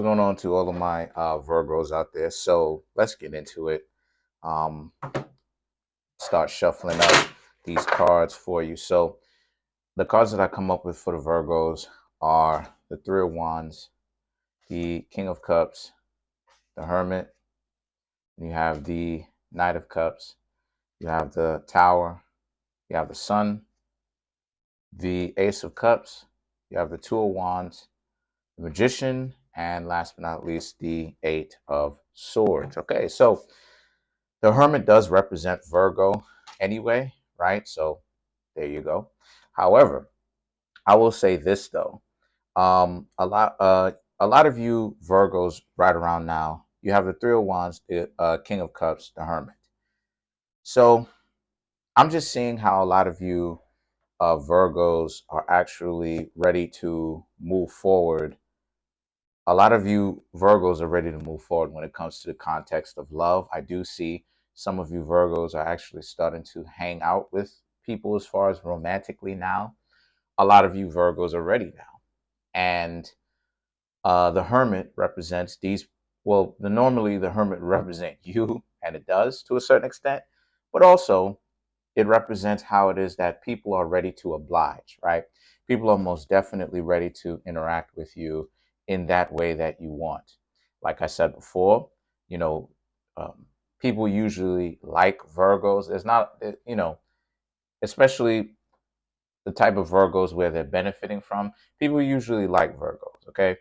What's going on to all of my Virgos out there? So let's get into it. Um, start shuffling up these cards for you. So the cards that I come up with for the Virgos are the Three of Wands, the King of Cups, the Hermit, and you have the Knight of Cups, you have the Tower, you have the Sun, the Ace of Cups, you have the Two of Wands, the Magician, and last but not least, the Eight of Swords. Okay, so the Hermit does represent Virgo anyway, right? So there you go. However, I will say this though. A lot of you Virgos right around now, you have the Three of Wands, the King of Cups, the Hermit. So I'm just seeing how a lot of you Virgos are actually ready to move forward. A lot of you Virgos are ready to move forward when it comes to the context of love. I do see some of you Virgos are actually starting to hang out with people as far as romantically now. A lot of you Virgos are ready now. And the Hermit represents these, well, normally the Hermit represent you, and it does to a certain extent, but also it represents how it is that people are ready to oblige, right? People are most definitely ready to interact with you in that way that you want. Like I said before, you know, people usually like Virgos. There's not, especially the type of Virgos where they're benefiting from. People usually like Virgos, okay?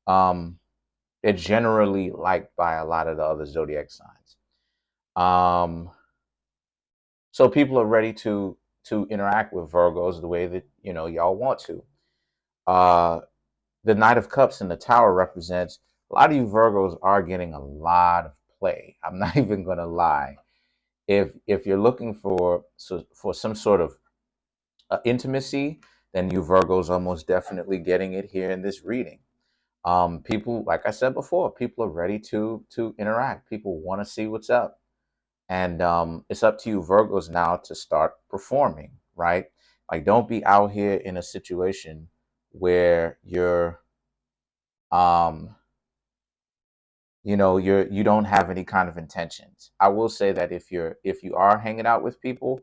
Um, they're generally liked by a lot of the other zodiac signs. Um, So people are ready to interact with Virgos the way that y'all want to. Uh, the Knight of Cups in the Tower represents a lot of you Virgos are getting a lot of play. I'm not even gonna lie. If you're looking for some sort of intimacy, then you Virgos are most definitely getting it here in this reading. People, like I said before, people are ready to interact. People want to see what's up. And it's up to you Virgos now to start performing, right? Like, don't be out here in a situation where um you don't have any kind of intentions. I will say that if you are hanging out with people,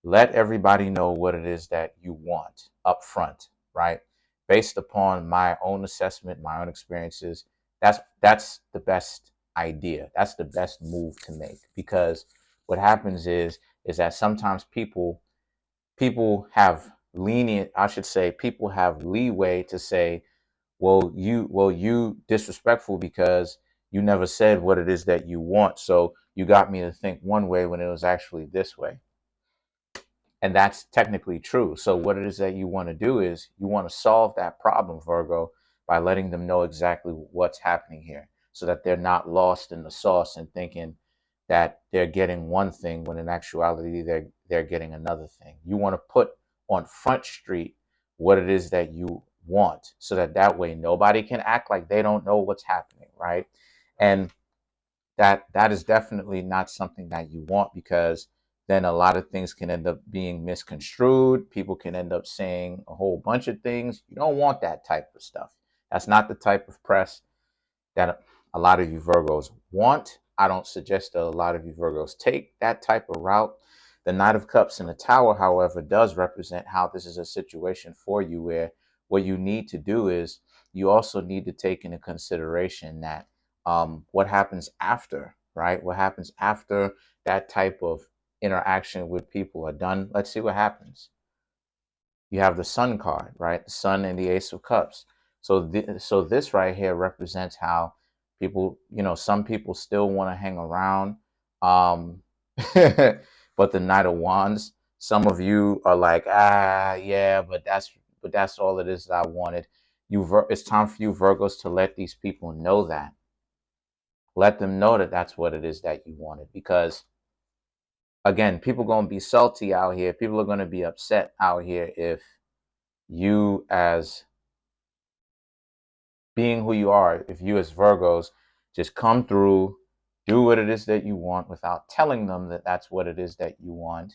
let everybody know what it is that you want up front, right? Based upon my own assessment, my own experiences, that's the best idea. That's the best move to make, because what happens is that sometimes people have lenient, I should say, people have leeway to say, well, you disrespectful because you never said what it is that you want, so you got me to think one way when it was actually this way. And that's technically true. So what it is that you want to do is you want to solve that problem, Virgo, by letting them know exactly what's happening here, so that they're not lost in the sauce and thinking that they're getting one thing when in actuality they're getting another thing. You want to put on Front Street what it is that you want, so that way nobody can act like they don't know what's happening, right? And that is definitely not something that you want, because then a lot of things can end up being misconstrued. People can end up saying a whole bunch of things. You don't want that type of stuff. That's not the type of press that a lot of you Virgos want. I don't suggest that a lot of you Virgos take that type of route. The Knight of Cups in the Tower, however, does represent how this is a situation for you where what you need to do is you also need to take into consideration that what happens after, right? What happens after that type of interaction with people are done. Let's see what happens. You have the Sun card, right? The Sun and the Ace of Cups. So this right here represents how people, some people still want to hang around. Um, but the Knight of Wands, some of you are like, yeah, but that's all it is that I wanted. It's time for you Virgos to let these people know that. Let them know that that's what it is that you wanted, because again, people going to be salty out here. People are going to be upset out here if you, as being who you are, if you as Virgos just come through, do what it is that you want without telling them that that's what it is that you want.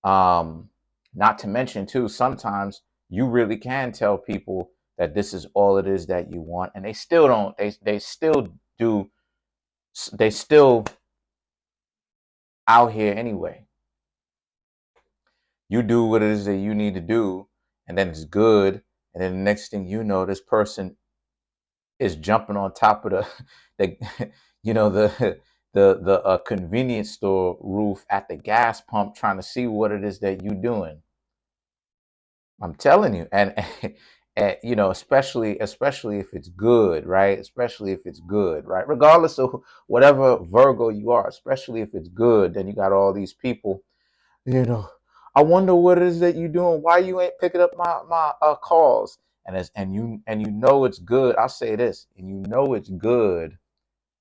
Not to mention too, sometimes you really can tell people that this is all it is that you want, and they still don't. They still do. They still out here anyway. You do what it is that you need to do, and then it's good, and then the next thing you know, this person is jumping on top of the the convenience store roof at the gas pump trying to see what it is that you're doing. I'm telling you, and especially if it's good, right? Especially if it's good, right? Regardless of whatever Virgo you are, especially if it's good, then you got all these people, you know. I wonder what it is that you're doing. Why you ain't picking up my calls? And you know it's good. I'll say this, and you know it's good.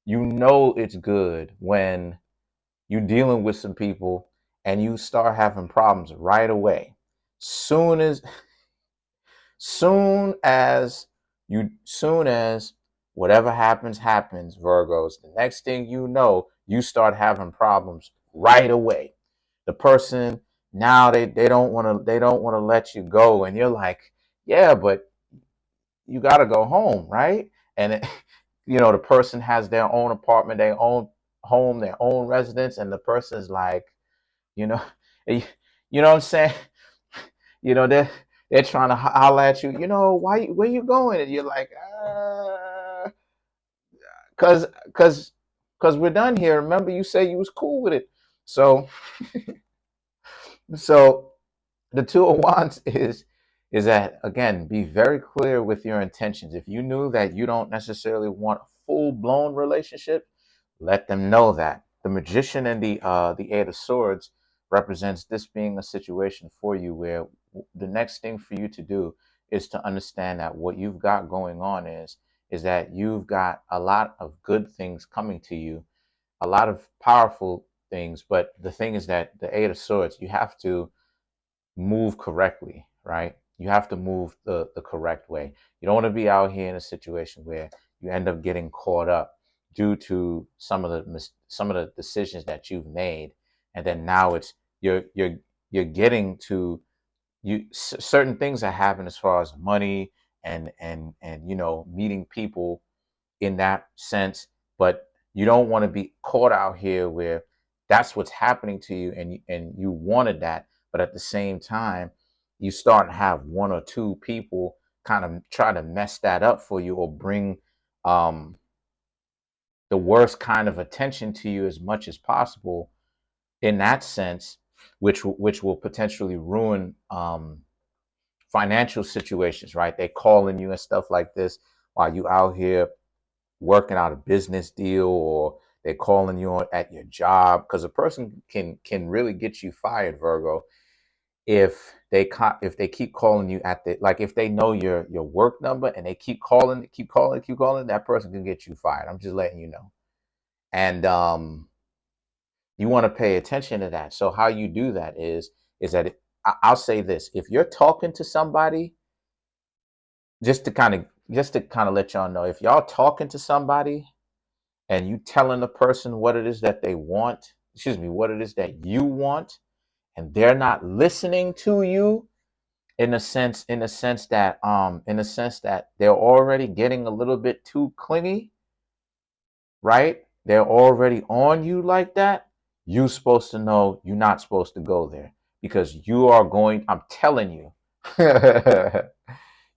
You know it's good when you're dealing with some people and you start having problems right away. Soon as soon as whatever happens, Virgos, the next thing you know, you start having problems right away. The person now they don't want to let you go, and you're like, yeah, but you got to go home, right? And the person has their own apartment, their own home, their own residence, and the person's like, you know, you know what I'm saying? They're trying to holler at you. Where you going? And you're like, cause cause cause we're done here. Remember, you said you was cool with it. So the Two of Wands is that, again, be very clear with your intentions. If you knew that you don't necessarily want a full-blown relationship, let them know that. The Magician and the Eight of Swords represents this being a situation for you where the next thing for you to do is to understand that what you've got going on is that you've got a lot of good things coming to you, a lot of powerful things. But the thing is that the Eight of Swords, you have to move correctly, right? You have to move the correct way. You don't want to be out here in a situation where you end up getting caught up due to some of the decisions that you've made, and then now it's you're getting to certain things that happen as far as money and meeting people in that sense, but you don't want to be caught out here where that's what's happening to you, and you wanted that, but at the same time you start to have one or two people kind of try to mess that up for you, or bring um the worst kind of attention to you as much as possible in that sense, which will potentially ruin financial situations, right? They calling you and stuff like this while you out here working out a business deal, or they're calling you on at your job, because a person can really get you fired, Virgo, if they keep calling you at the, like, if they know your work number and they keep calling, that person can get you fired. I'm just letting you know. And you want to pay attention to that. So how you do that is that I'll say this: if you're talking to somebody, just to kind of let y'all know, if y'all talking to somebody and you telling the person what it is that they want, what it is that you want, and they're not listening to you, in the sense that they're already getting a little bit too clingy, right? They're already on you like that. You're supposed to know you're not supposed to go there, because I'm telling you,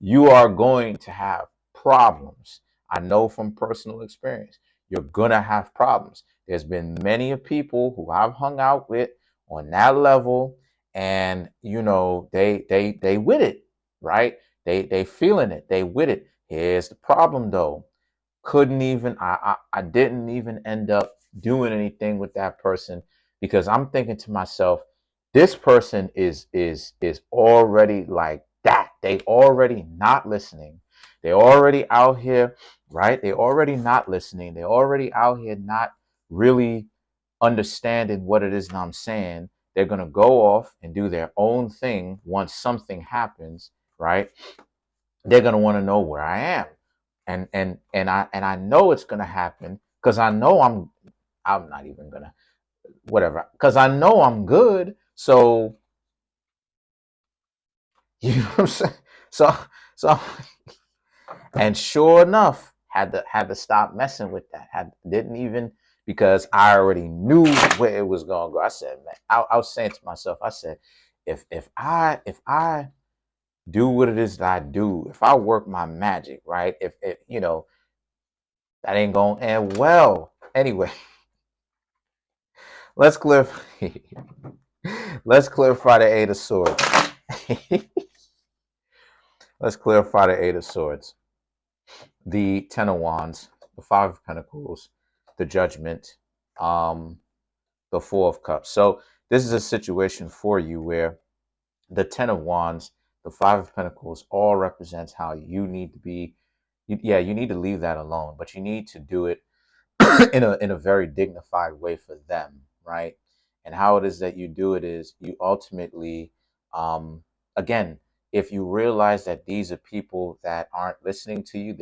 you are going to have problems. I know from personal experience, you're going to have problems. There's been many of people who I've hung out with on that level, and they with it, right? They feeling it. They with it. Here's the problem though. I didn't even end up doing anything with that person, because I'm thinking to myself, this person is already like that. They already not listening. They already out here, right? They already not listening. They already out here not really understanding what it is that I'm saying. They're gonna go off and do their own thing once something happens, right? They're going to want to know where I am. And I know it's going to happen, because I know I'm not even going to, whatever, because I know I'm good. So, you know what I'm saying? So And sure enough, had to stop messing with that. Didn't even, because I already knew where it was gonna go. I said, man, I was saying to myself, I said, if I do what it is that I do, if I work my magic, right? If that ain't gonna end well. Anyway, let's clear let's clarify the Eight of Swords. Let's clarify the Eight of Swords. The Ten of Wands, the Five of Pentacles, the Judgment, the Four of Cups. So this is a situation for you where the Ten of Wands, the Five of Pentacles, all represents how you need to be. You need to leave that alone, but you need to do it in a very dignified way for them, right? And how it is that you do it is you ultimately, again, if you realize that these are people that aren't listening to you,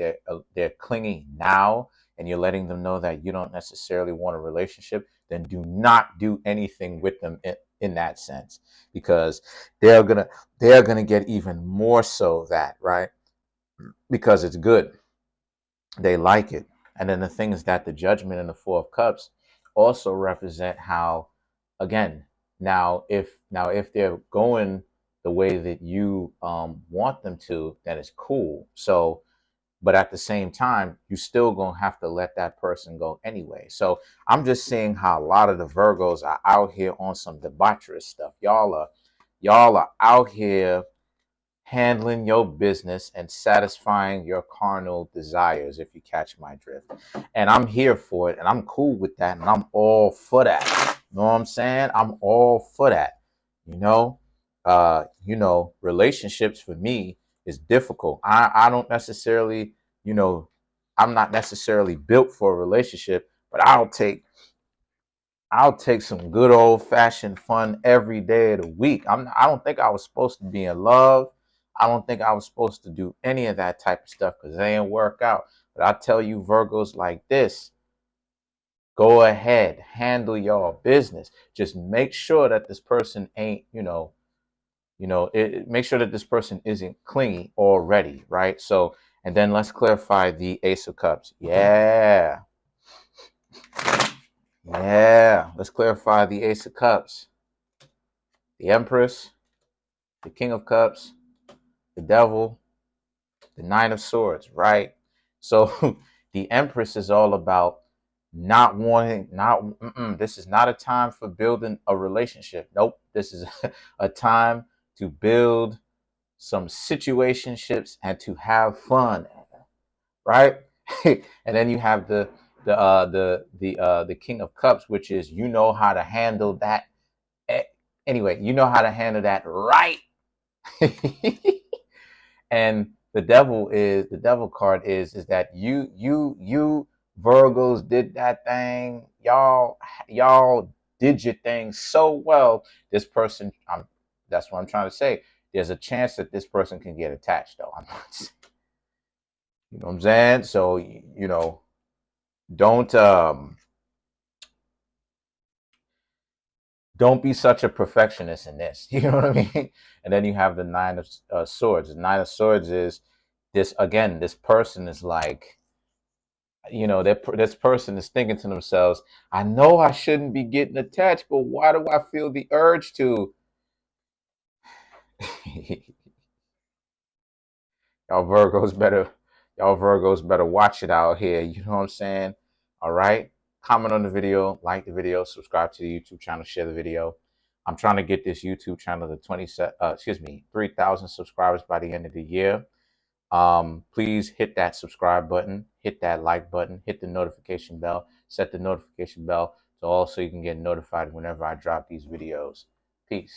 they're clinging now, and you're letting them know that you don't necessarily want a relationship, then do not do anything with them in that sense, because they're gonna get even more so that, right? Because it's good, they like it. And then the thing is that the Judgment and the Four of Cups also represent how, again, now if they're going the way that you want them to, then it's cool. So, but at the same time, you still gonna have to let that person go anyway. So I'm just seeing how a lot of the Virgos are out here on some debaucherous stuff. Y'all are out here handling your business and satisfying your carnal desires, if you catch my drift. And I'm here for it, and I'm cool with that, and I'm all for that. You know what I'm saying? I'm all for that. You know, relationships for me is difficult. I don't necessarily, you know, I'm not necessarily built for a relationship, but I'll take some good old fashioned fun every day of the week. I don't think I was supposed to be in love. I don't think I was supposed to do any of that type of stuff because they ain't work out. But I tell you, Virgos like this, go ahead, handle your business. Just make sure that this person ain't, make sure that this person isn't clingy already, right? So, and then let's clarify the Ace of Cups. Yeah. Yeah. Let's clarify the Ace of Cups. The Empress, the King of Cups, the Devil, the Nine of Swords, right? So the Empress is all about not wanting, this is not a time for building a relationship. Nope. This is a time to build some situationships and to have fun, right? And then you have the King of Cups, which is, how to handle that. Anyway, you know how to handle that, right? And the devil card is that you Virgos did that thing. Y'all did your thing so well. This person, that's what I'm trying to say. There's a chance that this person can get attached, though. I'm not, you know what I'm saying? So, don't don't be such a perfectionist in this. You know what I mean? And then you have the Nine of Swords. The Nine of Swords is this, again, this person is like, this person is thinking to themselves, I know I shouldn't be getting attached, but why do I feel the urge to? y'all Virgos better, y'all Virgos better watch it out here. You know what I'm saying? All right. Comment on the video, like the video, subscribe to the YouTube channel, share the video. I'm trying to get this YouTube channel to 3,000 subscribers by the end of the year. Please hit that subscribe button, hit that like button, hit the notification bell, set the notification bell so you can get notified whenever I drop these videos. Peace.